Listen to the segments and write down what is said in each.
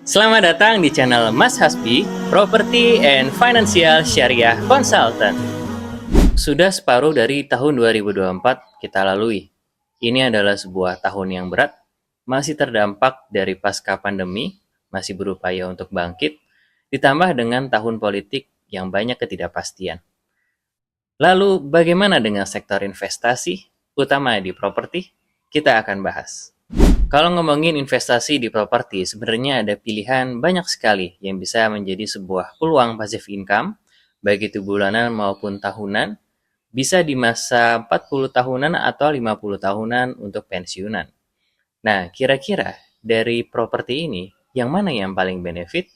Selamat datang di channel Mas Hasbi, Property and Financial Syariah Consultant. Sudah separuh dari tahun 2024 kita lalui. Ini adalah sebuah tahun yang berat, masih terdampak dari pasca pandemi, masih berupaya untuk bangkit, ditambah dengan tahun politik yang banyak ketidakpastian. Lalu bagaimana dengan sektor investasi, utama di properti? Kita akan bahas. Kalau ngomongin investasi di properti, sebenarnya ada pilihan banyak sekali yang bisa menjadi sebuah peluang passive income, baik itu bulanan maupun tahunan, bisa di masa 40 tahunan atau 50 tahunan untuk pensiunan. Nah, kira-kira dari properti ini, yang mana yang paling benefit?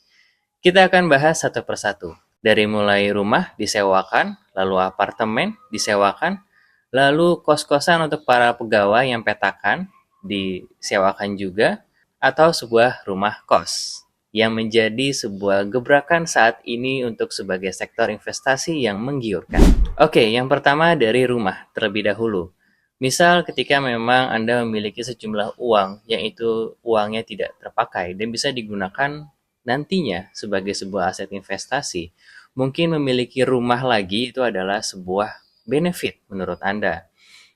Kita akan bahas satu persatu. Dari mulai rumah disewakan, lalu apartemen disewakan, lalu kos-kosan untuk para pegawai yang petakan disewakan juga, atau sebuah rumah kos yang menjadi sebuah gebrakan saat ini untuk sebagai sektor investasi yang menggiurkan. Oke, yang pertama dari rumah terlebih dahulu. Misal ketika memang Anda memiliki sejumlah uang yang itu uangnya tidak terpakai dan bisa digunakan nantinya sebagai sebuah aset investasi, mungkin memiliki rumah lagi itu adalah sebuah benefit menurut Anda.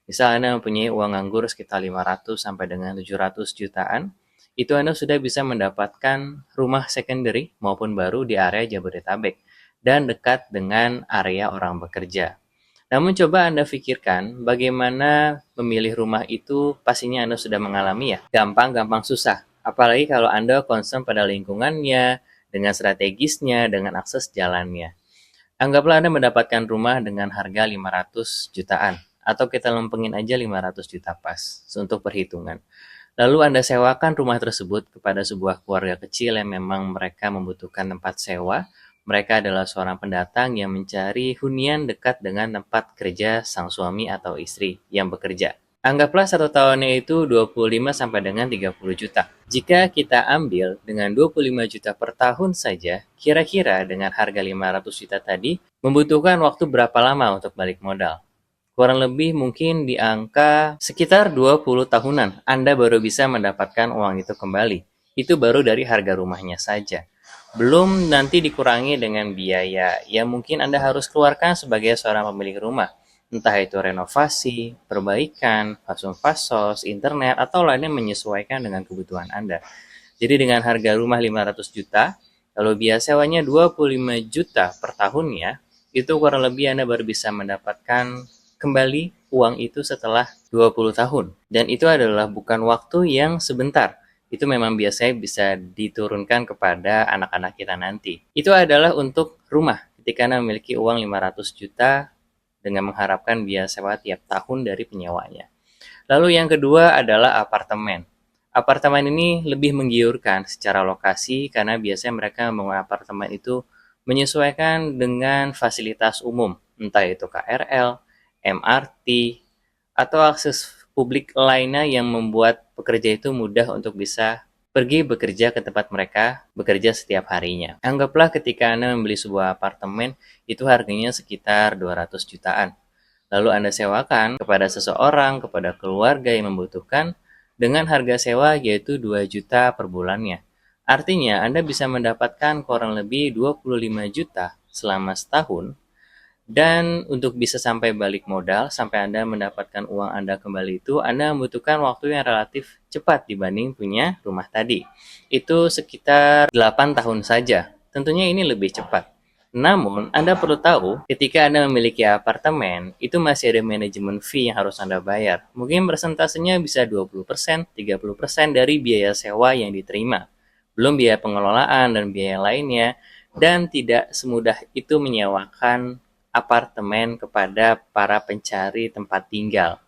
Misal Anda mempunyai uang nganggur sekitar 500 sampai dengan 700 jutaan, itu Anda sudah bisa mendapatkan rumah secondary maupun baru di area Jabodetabek dan dekat dengan area orang bekerja. Namun coba Anda pikirkan bagaimana memilih rumah itu pastinya Anda sudah mengalami ya. Gampang-gampang susah. Apalagi kalau Anda concern pada lingkungannya, dengan strategisnya, dengan akses jalannya. Anggaplah Anda mendapatkan rumah dengan harga 500 jutaan. Atau kita lempengin aja 500 juta pas untuk perhitungan. Lalu Anda sewakan rumah tersebut kepada sebuah keluarga kecil yang memang mereka membutuhkan tempat sewa. Mereka adalah seorang pendatang yang mencari hunian dekat dengan tempat kerja sang suami atau istri yang bekerja. Anggaplah satu tahunnya itu 25 sampai dengan 30 juta. Jika kita ambil dengan 25 juta per tahun saja, kira-kira dengan harga 500 juta tadi, membutuhkan waktu berapa lama untuk balik modal? Kurang lebih mungkin di angka sekitar 20 tahunan Anda baru bisa mendapatkan uang itu kembali. Itu baru dari harga rumahnya saja. Belum nanti dikurangi dengan biaya yang mungkin Anda harus keluarkan sebagai seorang pemilik rumah. Entah itu renovasi, perbaikan, fasos, internet, atau lainnya menyesuaikan dengan kebutuhan Anda. Jadi dengan harga rumah 500 juta, lalu biaya sewanya 25 juta per tahunnya, itu kurang lebih Anda baru bisa mendapatkan kembali uang itu setelah 20 tahun. Dan itu adalah bukan waktu yang sebentar. Itu memang biasanya bisa diturunkan kepada anak-anak kita nanti. Itu adalah untuk rumah. Ketika Anda memiliki uang 500 juta dengan mengharapkan biaya sewa tiap tahun dari penyewanya. Lalu yang kedua adalah apartemen. Apartemen ini lebih menggiurkan secara lokasi karena biasanya mereka membangun apartemen itu menyesuaikan dengan fasilitas umum, entah itu KRL, MRT, atau akses publik lainnya yang membuat pekerja itu mudah untuk bisa pergi bekerja ke tempat mereka bekerja setiap harinya. Anggaplah ketika Anda membeli sebuah apartemen, itu harganya sekitar 200 jutaan. Lalu Anda sewakan kepada seseorang, kepada keluarga yang membutuhkan, dengan harga sewa yaitu 2 juta per bulannya. Artinya Anda bisa mendapatkan kurang lebih 25 juta selama setahun, dan untuk bisa sampai balik modal, sampai Anda mendapatkan uang Anda kembali itu, Anda membutuhkan waktu yang relatif cepat dibanding punya rumah tadi. Itu sekitar 8 tahun saja. Tentunya ini lebih cepat. Namun, Anda perlu tahu, ketika Anda memiliki apartemen, itu masih ada manajemen fee yang harus Anda bayar. Mungkin persentasenya bisa 20%, 30% dari biaya sewa yang diterima. Belum biaya pengelolaan dan biaya lainnya, dan tidak semudah itu menyewakan apartemen kepada para pencari tempat tinggal.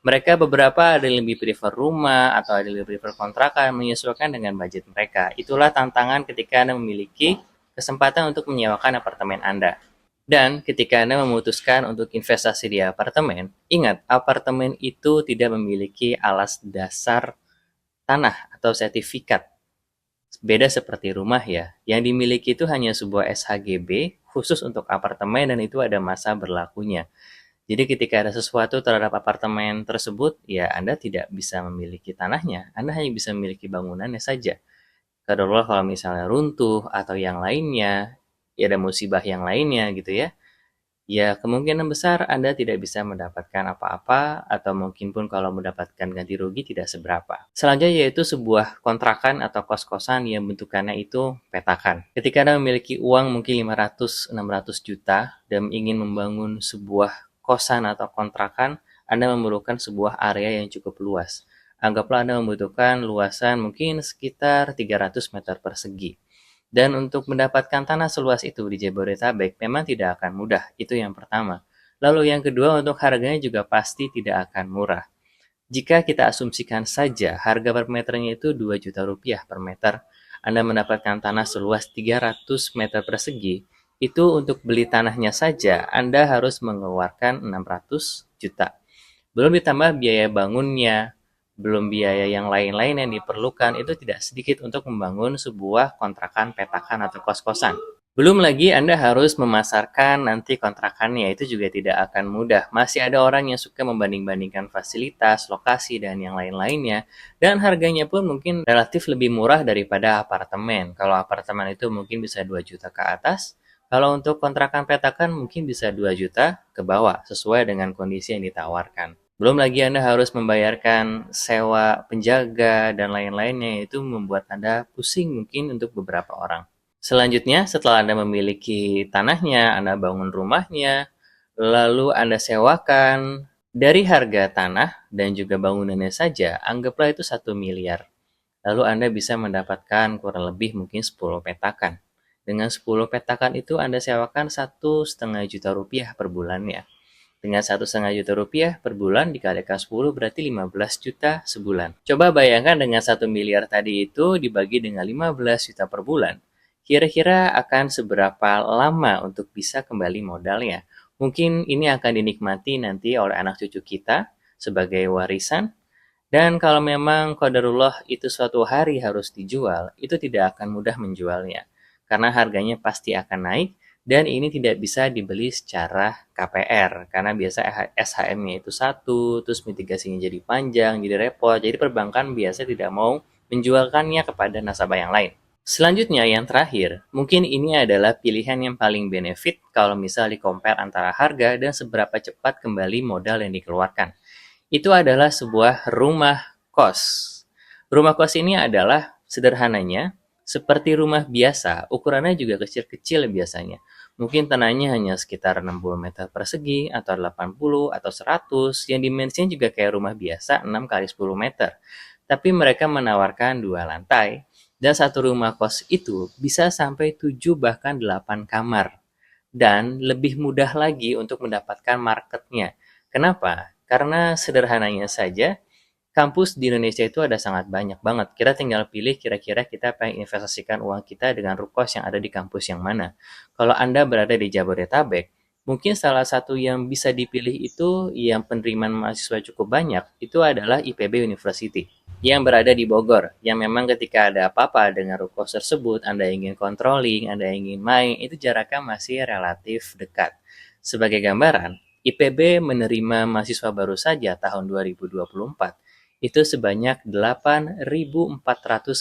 Mereka beberapa ada yang lebih prefer rumah atau ada yang lebih prefer kontrakan menyesuaikan dengan budget mereka. Itulah tantangan ketika Anda memiliki kesempatan untuk menyewakan apartemen Anda. Dan ketika Anda memutuskan untuk investasi di apartemen, ingat apartemen itu tidak memiliki alas dasar tanah atau sertifikat. Beda seperti rumah ya, yang dimiliki itu hanya sebuah SHGB khusus untuk apartemen dan itu ada masa berlakunya. Jadi ketika ada sesuatu terhadap apartemen tersebut, ya Anda tidak bisa memiliki tanahnya, Anda hanya bisa memiliki bangunannya saja. Qadarullah kalau misalnya runtuh atau yang lainnya, ya ada musibah yang lainnya gitu ya, ya kemungkinan besar Anda tidak bisa mendapatkan apa-apa atau mungkin pun kalau mendapatkan ganti rugi tidak seberapa. Selanjutnya yaitu sebuah kontrakan atau kos-kosan yang bentukannya itu petakan. Ketika Anda memiliki uang mungkin 500-600 juta dan ingin membangun sebuah kosan atau kontrakan, Anda memerlukan sebuah area yang cukup luas. Anggaplah Anda membutuhkan luasan mungkin sekitar 300 meter persegi. Dan untuk mendapatkan tanah seluas itu di Jabodetabek memang tidak akan mudah, itu yang pertama. Lalu yang kedua, untuk harganya juga pasti tidak akan murah. Jika kita asumsikan saja harga per meternya itu 2 juta rupiah per meter, Anda mendapatkan tanah seluas 300 meter persegi, itu untuk beli tanahnya saja Anda harus mengeluarkan 600 juta. Belum ditambah biaya bangunnya, belum biaya yang lain-lain yang diperlukan, itu tidak sedikit untuk membangun sebuah kontrakan petakan atau kos-kosan. Belum lagi Anda harus memasarkan nanti kontrakannya, itu juga tidak akan mudah. Masih ada orang yang suka membanding-bandingkan fasilitas, lokasi, dan yang lain-lainnya. Dan harganya pun mungkin relatif lebih murah daripada apartemen. Kalau apartemen itu mungkin bisa 2 juta ke atas. Kalau untuk kontrakan petakan mungkin bisa 2 juta ke bawah, sesuai dengan kondisi yang ditawarkan. Belum lagi Anda harus membayarkan sewa penjaga dan lain-lainnya, itu membuat Anda pusing mungkin untuk beberapa orang. Selanjutnya, setelah Anda memiliki tanahnya, Anda bangun rumahnya, lalu Anda sewakan, dari harga tanah dan juga bangunannya saja, anggaplah itu 1 miliar. Lalu Anda bisa mendapatkan kurang lebih mungkin 10 petakan. Dengan 10 petakan itu Anda sewakan 1,5 juta rupiah per bulannya. Dengan 1,5 juta rupiah per bulan dikalikan 10 berarti 15 juta sebulan. Coba bayangkan dengan 1 miliar tadi itu dibagi dengan 15 juta per bulan. Kira-kira akan seberapa lama untuk bisa kembali modalnya? Mungkin ini akan dinikmati nanti oleh anak cucu kita sebagai warisan. Dan kalau memang qadarullah itu suatu hari harus dijual, itu tidak akan mudah menjualnya. Karena harganya pasti akan naik dan ini tidak bisa dibeli secara KPR. Karena biasa SHM-nya itu satu, terus mitigasinya jadi panjang, jadi repot. Jadi perbankan biasa tidak mau menjualkannya kepada nasabah yang lain. Selanjutnya yang terakhir, mungkin ini adalah pilihan yang paling benefit kalau misal di-compare antara harga dan seberapa cepat kembali modal yang dikeluarkan. Itu adalah sebuah rumah kos. Rumah kos ini adalah sederhananya seperti rumah biasa, ukurannya juga kecil-kecil biasanya. Mungkin tanahnya hanya sekitar 60 meter persegi, atau 80, atau 100, yang dimensinya juga kayak rumah biasa, 6 kali 10 meter. Tapi mereka menawarkan 2 lantai, dan satu rumah kos itu bisa sampai 7 bahkan 8 kamar. Dan lebih mudah lagi untuk mendapatkan marketnya. Kenapa? Karena sederhananya saja, kampus di Indonesia itu ada sangat banyak banget. Kita tinggal pilih kira-kira kita pengen investasikan uang kita dengan rukos yang ada di kampus yang mana. Kalau Anda berada di Jabodetabek, mungkin salah satu yang bisa dipilih itu yang penerimaan mahasiswa cukup banyak, itu adalah IPB University yang berada di Bogor, yang memang ketika ada apa-apa dengan rukos tersebut, Anda ingin controlling, Anda ingin main, itu jaraknya masih relatif dekat. Sebagai gambaran, IPB menerima mahasiswa baru saja tahun 2024 itu sebanyak 8.400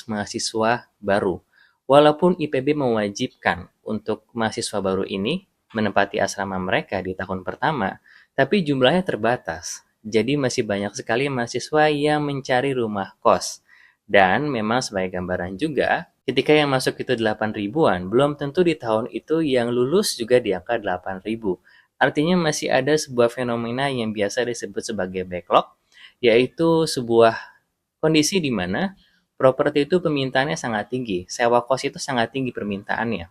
mahasiswa baru. Walaupun IPB mewajibkan untuk mahasiswa baru ini menempati asrama mereka di tahun pertama, tapi jumlahnya terbatas. Jadi masih banyak sekali mahasiswa yang mencari rumah kos. Dan memang sebagai gambaran juga, ketika yang masuk itu 8 ribuan, belum tentu di tahun itu yang lulus juga di angka 8 ribu. Artinya masih ada sebuah fenomena yang biasa disebut sebagai backlog, yaitu sebuah kondisi di mana properti itu permintaannya sangat tinggi, sewa kos itu sangat tinggi permintaannya,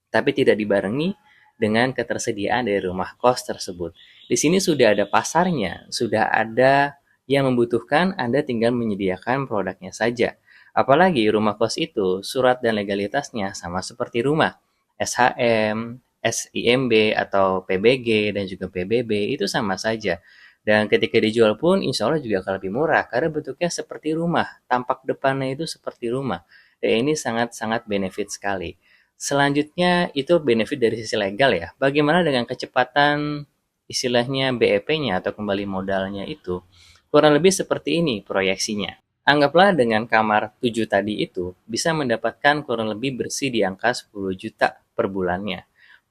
tapi tidak dibarengi dengan ketersediaan dari rumah kos tersebut. Di sini sudah ada pasarnya, sudah ada yang membutuhkan, Anda tinggal menyediakan produknya saja. Apalagi rumah kos itu surat dan legalitasnya sama seperti rumah. SHM, SIMB atau PBG dan juga PBB itu sama saja. Dan ketika dijual pun insya Allah juga akan lebih murah karena bentuknya seperti rumah, tampak depannya itu seperti rumah. Dan ini sangat-sangat benefit sekali. Selanjutnya itu benefit dari sisi legal ya. Bagaimana dengan kecepatan istilahnya BEP-nya atau kembali modalnya itu? Kurang lebih seperti ini proyeksinya. Anggaplah dengan kamar 7 tadi itu bisa mendapatkan kurang lebih bersih di angka 10 juta per bulannya.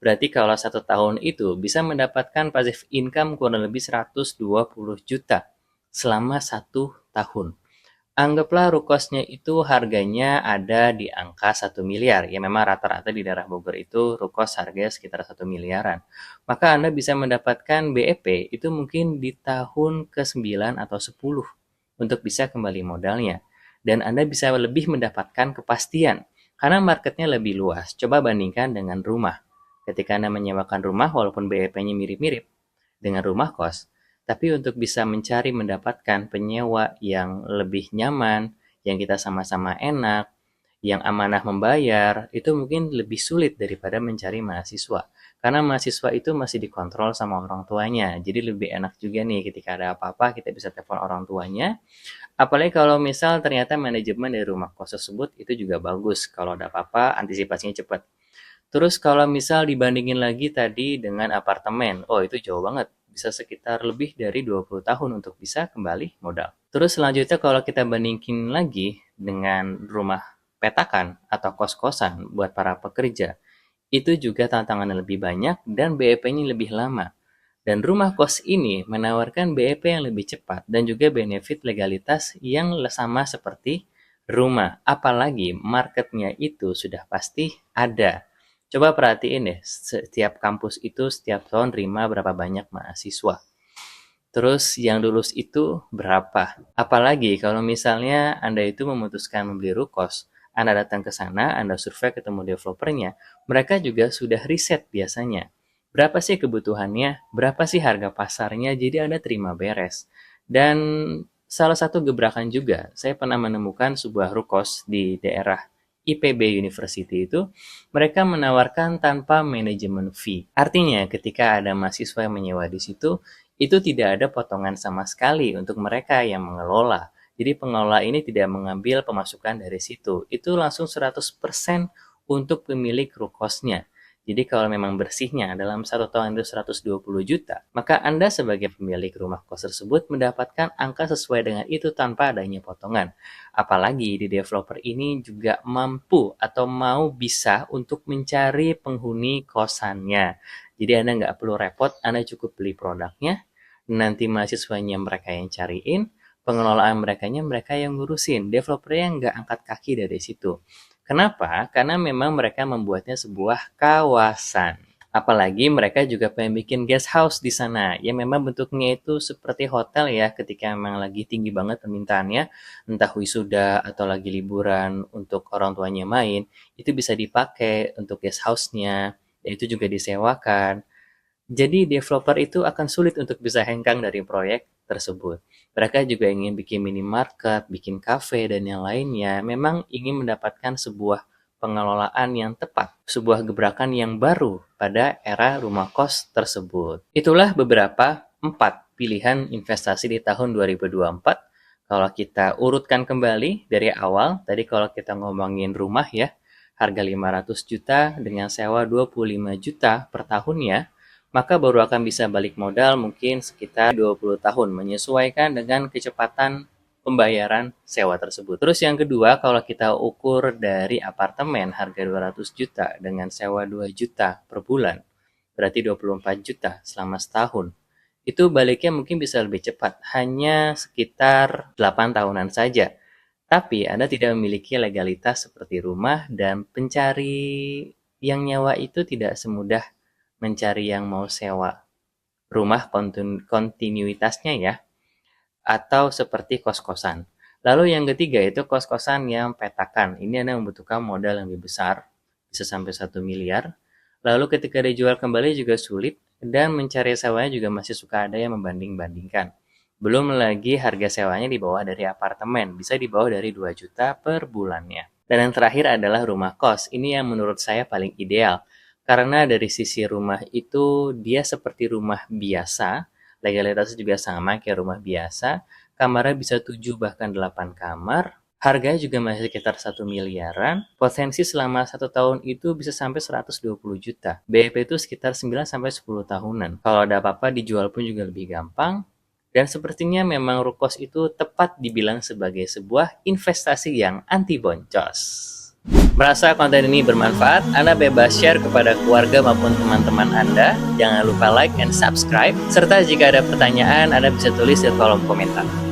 Berarti kalau 1 tahun itu bisa mendapatkan passive income kurang lebih 120 juta selama 1 tahun. Anggaplah rukosnya itu harganya ada di angka 1 miliar. Ya memang rata-rata di daerah Bogor itu rukos harganya sekitar 1 miliaran. Maka Anda bisa mendapatkan BEP itu mungkin di tahun ke-9 atau 10 untuk bisa kembali modalnya. Dan Anda bisa lebih mendapatkan kepastian karena marketnya lebih luas. Coba bandingkan dengan rumah. Ketika Anda menyewakan rumah walaupun BEP-nya mirip-mirip dengan rumah kos, tapi untuk bisa mencari mendapatkan penyewa yang lebih nyaman, yang kita sama-sama enak, yang amanah membayar, itu mungkin lebih sulit daripada mencari mahasiswa. Karena mahasiswa itu masih dikontrol sama orang tuanya. Jadi lebih enak juga nih ketika ada apa-apa kita bisa telepon orang tuanya. Apalagi kalau misal ternyata manajemen dari rumah kos tersebut itu juga bagus. Kalau ada apa-apa antisipasinya cepat. Terus kalau misal dibandingin lagi tadi dengan apartemen, oh itu jauh banget. Bisa sekitar lebih dari 20 tahun untuk bisa kembali modal. Terus selanjutnya kalau kita bandingin lagi dengan rumah petakan atau kos-kosan buat para pekerja, itu juga tantangannya lebih banyak dan BEP-nya lebih lama. Dan rumah kos ini menawarkan BEP yang lebih cepat dan juga benefit legalitas yang sama seperti rumah. Apalagi marketnya itu sudah pasti ada. Coba perhatiin deh, setiap kampus itu setiap tahun terima berapa banyak mahasiswa. Terus yang lulus itu berapa? Apalagi kalau misalnya Anda itu memutuskan membeli rukos, Anda datang ke sana, Anda survei ketemu developernya, mereka juga sudah riset biasanya. Berapa sih kebutuhannya? Berapa sih harga pasarnya? Jadi Anda terima beres. Dan salah satu gebrakan juga, saya pernah menemukan sebuah rukos di daerah IPB University itu, mereka menawarkan tanpa manajemen fee. Artinya ketika ada mahasiswa yang menyewa di situ, itu tidak ada potongan sama sekali untuk mereka yang mengelola. Jadi pengelola ini tidak mengambil pemasukan dari situ. Itu langsung 100% untuk pemilik rukosnya. Jadi kalau memang bersihnya dalam 1 tahun itu 120 juta, maka Anda sebagai pemilik rumah kos tersebut mendapatkan angka sesuai dengan itu tanpa adanya potongan. Apalagi di developer ini juga mampu atau mau bisa untuk mencari penghuni kosannya. Jadi Anda nggak perlu repot, Anda cukup beli produknya, nanti mahasiswanya mereka yang cariin, pengelolaan mereka yang ngurusin, developernya nggak angkat kaki dari situ. Kenapa? Karena memang mereka membuatnya sebuah kawasan. Apalagi mereka juga pengen bikin guest house di sana. Ya memang bentuknya itu seperti hotel ya ketika memang lagi tinggi banget permintaannya. Entah wisuda atau lagi liburan untuk orang tuanya main. Itu bisa dipakai untuk guest house-nya. Dan itu juga disewakan. Jadi developer itu akan sulit untuk bisa hengkang dari proyek tersebut. Mereka juga ingin bikin minimarket, bikin kafe, dan yang lainnya. Memang ingin mendapatkan sebuah pengelolaan yang tepat, sebuah gebrakan yang baru pada era rumah kos tersebut. Itulah beberapa 4 pilihan investasi di tahun 2024. Kalau kita urutkan kembali dari awal, tadi kalau kita ngomongin rumah ya, harga 500 juta dengan sewa 25 juta per tahunnya, maka baru akan bisa balik modal mungkin sekitar 20 tahun menyesuaikan dengan kecepatan pembayaran sewa tersebut. Terus yang kedua, kalau kita ukur dari apartemen harga 200 juta dengan sewa 2 juta per bulan, berarti 24 juta selama setahun. Itu baliknya mungkin bisa lebih cepat, hanya sekitar 8 tahunan saja. Tapi Anda tidak memiliki legalitas seperti rumah dan pencari yang nyawa itu tidak semudah mencari yang mau sewa rumah kontinuitasnya ya, atau seperti kos-kosan. Lalu yang ketiga itu kos-kosan yang petakan. Ini Anda membutuhkan modal yang lebih besar, bisa sampai 1 miliar. Lalu ketika dijual kembali juga sulit, dan mencari sewanya juga masih suka ada yang membanding-bandingkan. Belum lagi harga sewanya di bawah dari apartemen, bisa di bawah dari 2 juta per bulannya. Dan yang terakhir adalah rumah kos. Ini yang menurut saya paling ideal. Karena dari sisi rumah itu dia seperti rumah biasa, legalitasnya juga sama kayak rumah biasa, kamarnya bisa 7 bahkan 8 kamar, harganya juga masih sekitar 1 miliaran, potensi selama 1 tahun itu bisa sampai 120 juta. BEP itu sekitar 9 sampai 10 tahunan. Kalau ada apa-apa dijual pun juga lebih gampang, Dan sepertinya memang Rukos itu tepat dibilang sebagai sebuah investasi yang anti boncos. Merasa konten ini bermanfaat, Anda bebas share kepada keluarga maupun teman-teman Anda. Jangan lupa like and subscribe, serta jika ada pertanyaan Anda bisa tulis di kolom komentar.